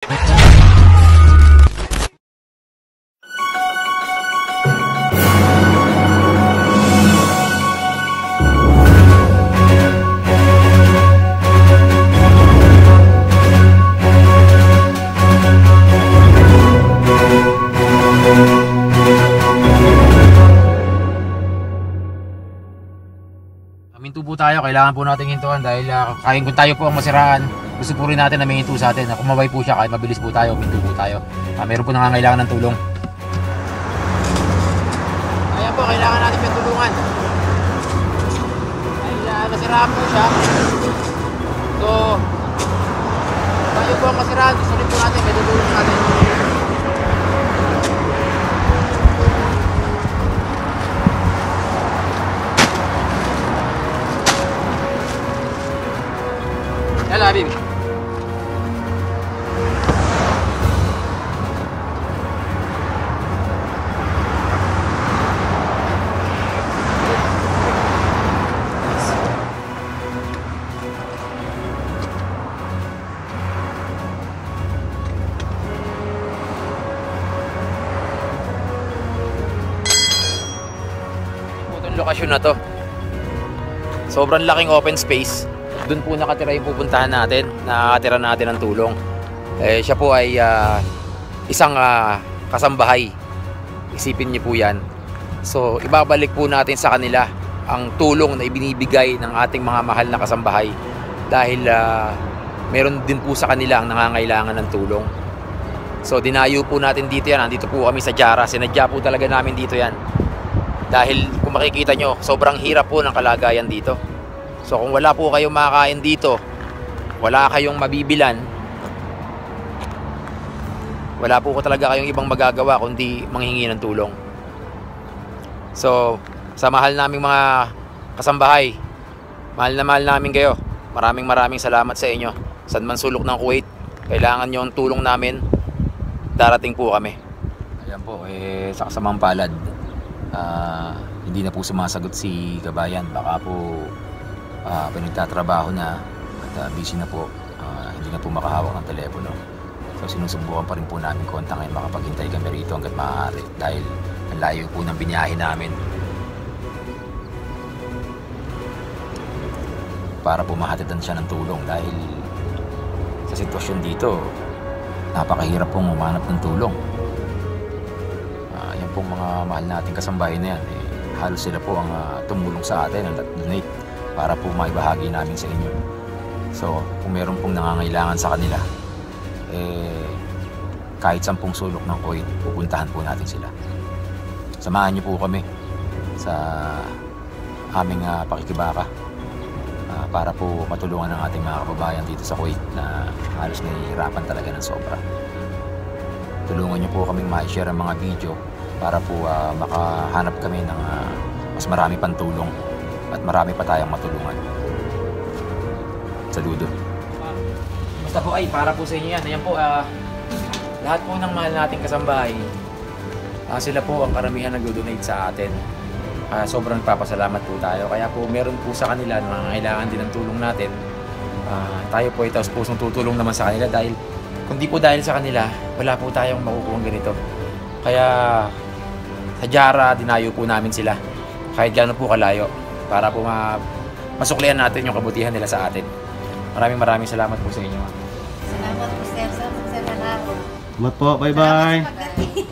Minto po tayo, kailangan po natin hintuan dahil kung tayo po ang masiraan, gusto po rin natin na may hinto sa atin. Kung mabay po siya, kahit mabilis po tayo, minto po tayo. Meron po nangangailangan ng tulong. Ayan po, kailangan natin may tulungan. Dahil masiraan po siya. So, tayo po ang masiraan, gusto rin po natin, may tulong natin. Yala, Habibi. Itong lokasyon na to, sobrang laking open space. Doon po nakatira yung pupuntahan natin, nakatira natin ng tulong. Siya po ay isang kasambahay. Isipin niyo po yan. So ibabalik po natin sa kanila ang tulong na ibinibigay ng ating mga mahal na kasambahay. Dahil meron din po sa kanila ang nangangailangan ng tulong. So dinayo po natin dito yan. Nandito po kami sa Jara. Sinadya po talaga namin dito yan. Dahil kung makikita nyo, sobrang hirap po ng kalagayan dito. So kung wala po kayong makakain dito, wala kayong mabibilan, wala po talaga kayong ibang magagawa kundi manghingi ng tulong. So sa mahal naming mga kasambahay, mahal na mahal namin kayo. Maraming salamat sa inyo. Saan man sulok ng Kuwait, kailangan nyo ang tulong namin, darating po kami. Ayan po, sa kasamang palad, hindi na po sumasagot si Kabayan. Baka po pinagtatrabaho na at busy na po, hindi na po makahawak ng telepono. So sinusubukan pa rin po namin kontakin, makapaghintay kami rito hanggat maaari dahil ang layo po ng biniyahe namin para po mahatidan siya ng tulong. Dahil sa sitwasyon dito, napakahirap pong umanap ng tulong. Yan pong mga mahal nating kasambahay na yan, halos sila po ang tumulong sa atin, ang donate para po maibahagi namin sa inyo. So kung meron pong nangangailangan sa kanila, kahit 10 sulok ng Kuwait, pupuntahan po natin sila. Samahan niyo po kami sa aming pakikibaka para po matulungan ang ating mga kababayan dito sa Kuwait na halos nahihirapan talaga ng sobra. Tulungan niyo po kaming ma-share ang mga video para po makahanap kami ng mas marami pang tulong at marami pa tayong matulungan. Saludo. Basta po ay para po sa inyo yan. Ayan po, lahat po ng mahal nating kasambahay, sila po ang karamihan nag-donate sa atin. Sobrang papasalamat po tayo. Kaya po meron po sa kanila na kailangan din ng tulong natin. Tayo po ay taos pusong tutulong naman sa kanila dahil kung di po dahil sa kanila, wala po tayong makukuhang ganito. Kaya sa Jara, dinayo po namin sila kahit gano'n po kalayo para po masuklian natin yung kabutihan nila sa atin. Maraming salamat po sa inyo. Salamat po, sir. Salamat po. Salamat po. Bye-bye.